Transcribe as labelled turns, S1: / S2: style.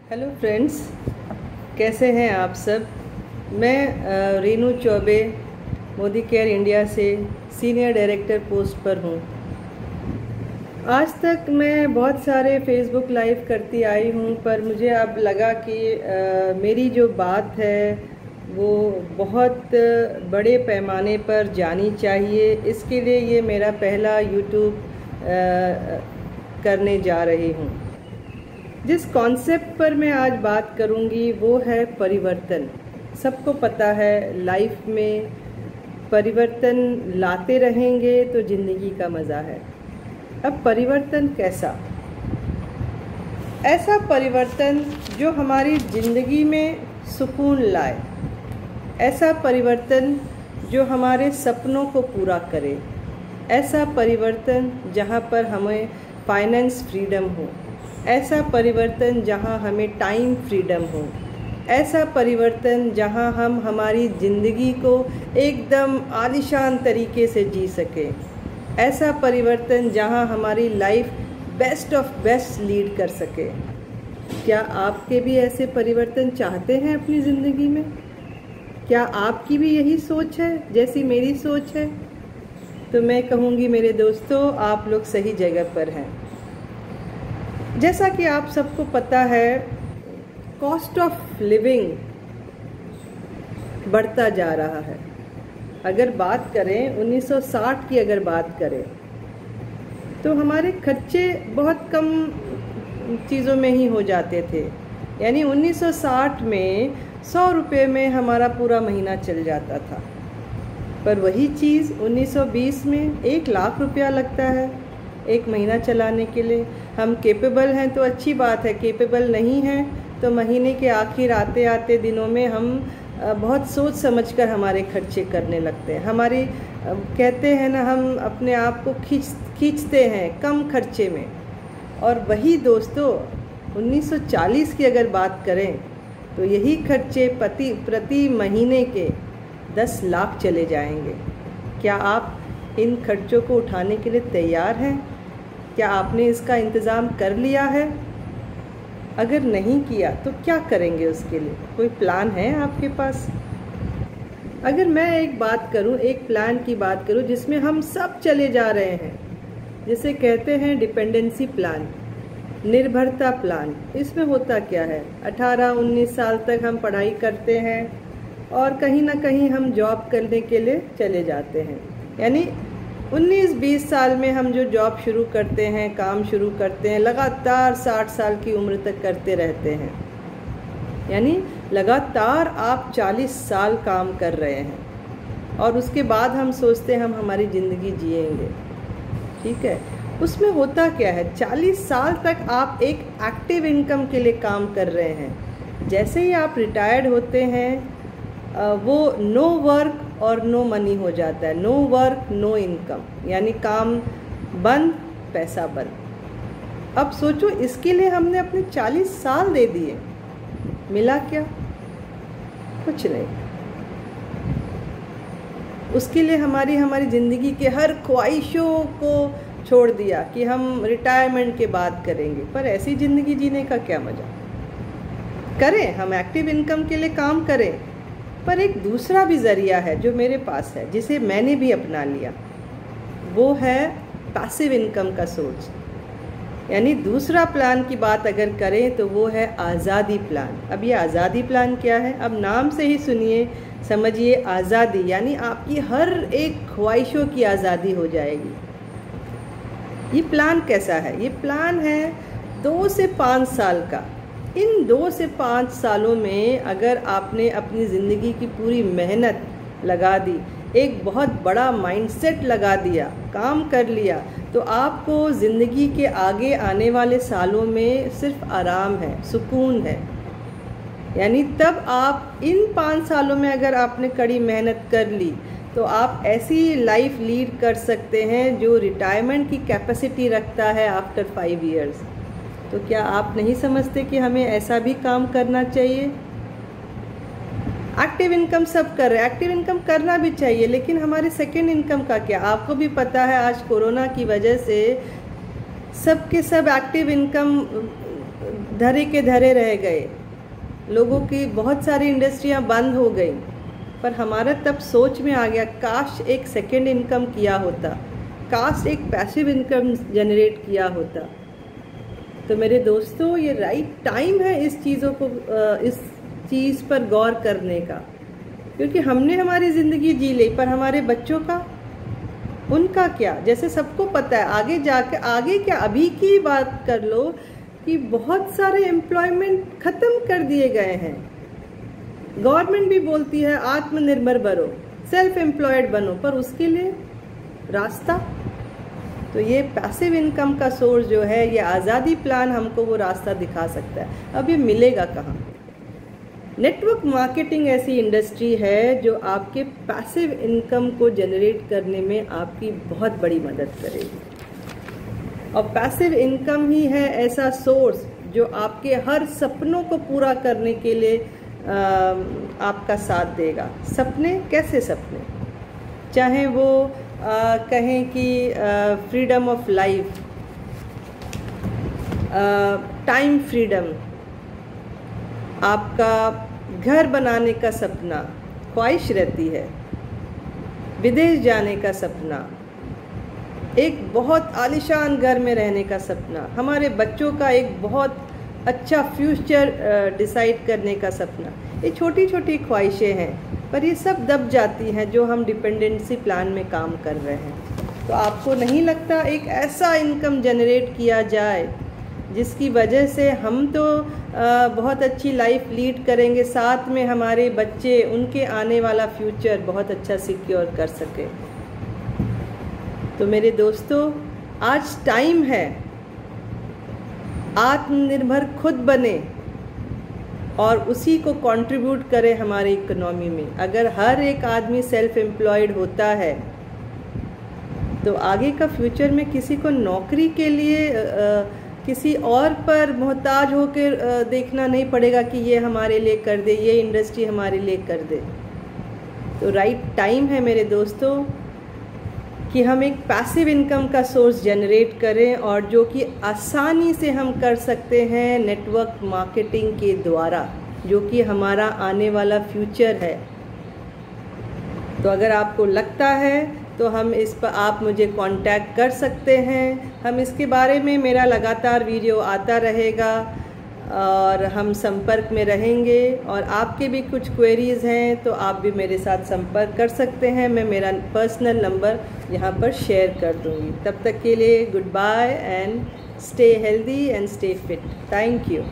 S1: Hello friends, कैसे हैं आप सब। मैं रेनू चौबे मोदी केयर इंडिया से सीनियर डायरेक्टर पोस्ट पर हूँ। आज तक मैं बहुत सारे फेसबुक लाइव करती आई हूँ, पर मुझे अब लगा कि मेरी जो बात है वो बहुत बड़े पैमाने पर जानी चाहिए। इसके लिए ये मेरा पहला यूट्यूब करने जा रही हूँ। जिस कॉन्सेप्ट पर मैं आज बात करूँगी वो है परिवर्तन। सबको पता है लाइफ में परिवर्तन लाते रहेंगे तो ज़िंदगी का मज़ा है। अब परिवर्तन कैसा? ऐसा परिवर्तन जो हमारी ज़िंदगी में सुकून लाए, ऐसा परिवर्तन जो हमारे सपनों को पूरा करे, ऐसा परिवर्तन जहाँ पर हमें फाइनेंस फ्रीडम हो, ऐसा परिवर्तन जहाँ हमें टाइम फ्रीडम हो, ऐसा परिवर्तन जहाँ हम हमारी ज़िंदगी को एकदम आलीशान तरीके से जी सकें, ऐसा परिवर्तन जहाँ हमारी life best of best lead कर सके। क्या आपके भी ऐसे परिवर्तन चाहते हैं अपनी ज़िंदगी में? क्या आपकी भी यही सोच है जैसी मेरी सोच है? तो मैं कहूँगी मेरे दोस्तों, आप लोग सही जगह पर हैं। जैसा कि आप सबको पता है, कॉस्ट ऑफ लिविंग बढ़ता जा रहा है। अगर बात करें 1960 की, अगर बात करें तो हमारे खर्चे बहुत कम चीज़ों में ही हो जाते थे। यानी 1960 में 100 रुपये में हमारा पूरा महीना चल जाता था, पर वही चीज़ 1920 में 1 लाख रुपया लगता है एक महीना चलाने के लिए। हम केपेबल हैं तो अच्छी बात है, केपेबल नहीं हैं तो महीने के आखिर आते आते दिनों में हम बहुत सोच समझकर हमारे खर्चे करने लगते हैं। हमारी कहते हैं ना, हम अपने आप को खींचते हैं कम खर्चे में। और वही दोस्तों 1940 की अगर बात करें तो यही खर्चे प्रति महीने के 10 लाख चले जाएंगे। क्या आप इन खर्चों को उठाने के लिए तैयार हैं? क्या आपने इसका इंतज़ाम कर लिया है? अगर नहीं किया तो क्या करेंगे उसके लिए? कोई प्लान है आपके पास? अगर मैं एक बात करूं, एक प्लान की बात करूं जिसमें हम सब चले जा रहे हैं, जिसे कहते हैं डिपेंडेंसी प्लान, निर्भरता प्लान। इसमें होता क्या है, 18-19 साल तक हम पढ़ाई करते हैं और कहीं ना कहीं हम जॉब करने के लिए चले जाते हैं। यानी 19-20 साल में हम जो जॉब शुरू करते हैं, काम शुरू करते हैं, लगातार 60 साल की उम्र तक करते रहते हैं। यानी लगातार आप 40 साल काम कर रहे हैं और उसके बाद हम सोचते हैं हम हमारी ज़िंदगी जिएंगे। ठीक है, उसमें होता क्या है, 40 साल तक आप एक एक्टिव इनकम के लिए काम कर रहे हैं। जैसे ही आप रिटायर्ड होते हैं वो नो वर्क और नो मनी हो जाता है। नो वर्क नो इनकम, यानी काम बंद, पैसा बंद। अब सोचो, इसके लिए हमने अपने 40 साल दे दिए, मिला क्या? कुछ नहीं। उसके लिए हमारी ज़िंदगी के हर ख्वाहिशों को छोड़ दिया कि हम रिटायरमेंट के बाद करेंगे। पर ऐसी ज़िंदगी जीने का क्या मज़ा? करें, हम एक्टिव इनकम के लिए काम करें, पर एक दूसरा भी ज़रिया है जो मेरे पास है, जिसे मैंने भी अपना लिया। वो है पैसिव इनकम का सोर्स। यानी दूसरा प्लान की बात अगर करें तो वो है आज़ादी प्लान। अब ये आज़ादी प्लान क्या है? अब नाम से ही सुनिए, समझिए, आज़ादी यानी आपकी हर एक ख्वाहिशों की आज़ादी हो जाएगी। ये प्लान कैसा है? ये प्लान है 2 से 5 साल का। इन 2 से 5 सालों में अगर आपने अपनी ज़िंदगी की पूरी मेहनत लगा दी, एक बहुत बड़ा माइंडसेट लगा दिया, काम कर लिया, तो आपको ज़िंदगी के आगे आने वाले सालों में सिर्फ आराम है, सुकून है। यानी तब आप इन 5 सालों में अगर आपने कड़ी मेहनत कर ली तो आप ऐसी लाइफ लीड कर सकते हैं जो रिटायरमेंट की कैपेसिटी रखता है आफ्टर 5 ईयर्स। तो क्या आप नहीं समझते कि हमें ऐसा भी काम करना चाहिए? एक्टिव इनकम सब कर रहे हैं, एक्टिव इनकम करना भी चाहिए, लेकिन हमारे सेकेंड इनकम का क्या? आपको भी पता है आज कोरोना की वजह से सब के सब एक्टिव इनकम धरे के धरे रह गए, लोगों की बहुत सारी इंडस्ट्रियां बंद हो गई, पर हमारा तब सोच में आ गया काश एक सेकेंड इनकम किया होता, काश एक पैसिव इनकम जनरेट किया होता। तो मेरे दोस्तों, ये राइट टाइम है इस चीज़ पर गौर करने का, क्योंकि हमने हमारी ज़िंदगी जी ली, पर हमारे बच्चों का, उनका क्या? जैसे सबको पता है आगे जाकर, आगे क्या, अभी की बात कर लो कि बहुत सारे एम्प्लॉयमेंट ख़त्म कर दिए गए हैं। गवर्नमेंट भी बोलती है आत्मनिर्भर बनो, सेल्फ एम्प्लॉयड बनो, पर उसके लिए रास्ता, तो ये पैसिव इनकम का सोर्स जो है, ये आज़ादी प्लान हमको वो रास्ता दिखा सकता है। अब ये मिलेगा कहाँ? नेटवर्क मार्केटिंग ऐसी इंडस्ट्री है जो आपके पैसिव इनकम को जनरेट करने में आपकी बहुत बड़ी मदद करेगी। और पैसिव इनकम ही है ऐसा सोर्स जो आपके हर सपनों को पूरा करने के लिए आपका साथ देगा। सपने, कैसे सपने? चाहे वो कहें कि freedom of life, time freedom, आपका घर बनाने का सपना, ख्वाहिश रहती है, विदेश जाने का सपना, एक बहुत आलीशान घर में रहने का सपना, हमारे बच्चों का एक बहुत अच्छा फ्यूचर डिसाइड करने का सपना। ये छोटी छोटी ख्वाहिशें हैं, पर ये सब दब जाती हैं जो हम डिपेंडेंसी प्लान में काम कर रहे हैं। तो आपको नहीं लगता एक ऐसा इनकम जनरेट किया जाए जिसकी वजह से हम तो बहुत अच्छी लाइफ लीड करेंगे, साथ में हमारे बच्चे, उनके आने वाला फ्यूचर बहुत अच्छा सिक्योर कर सके? तो मेरे दोस्तों, आज टाइम है, आत्मनिर्भर खुद बने और उसी को कंट्रीब्यूट करें हमारी इकोनॉमी में। अगर हर एक आदमी सेल्फ एम्प्लॉयड होता है तो आगे का फ्यूचर में किसी को नौकरी के लिए किसी और पर मोहताज होकर देखना नहीं पड़ेगा कि ये हमारे लिए कर दे, ये इंडस्ट्री हमारे लिए कर दे। तो राइट टाइम है मेरे दोस्तों कि हम एक पैसिव इनकम का सोर्स जनरेट करें, और जो कि आसानी से हम कर सकते हैं नेटवर्क मार्केटिंग के द्वारा, जो कि हमारा आने वाला फ्यूचर है। तो अगर आपको लगता है तो हम इस पर, आप मुझे कांटेक्ट कर सकते हैं। हम इसके बारे में, मेरा लगातार वीडियो आता रहेगा और हम संपर्क में रहेंगे। और आपके भी कुछ क्वेरीज़ हैं तो आप भी मेरे साथ संपर्क कर सकते हैं। मैं मेरा पर्सनल नंबर यहाँ पर शेयर कर दूँगी। तब तक के लिए good bye and stay healthy and stay fit. Thank you.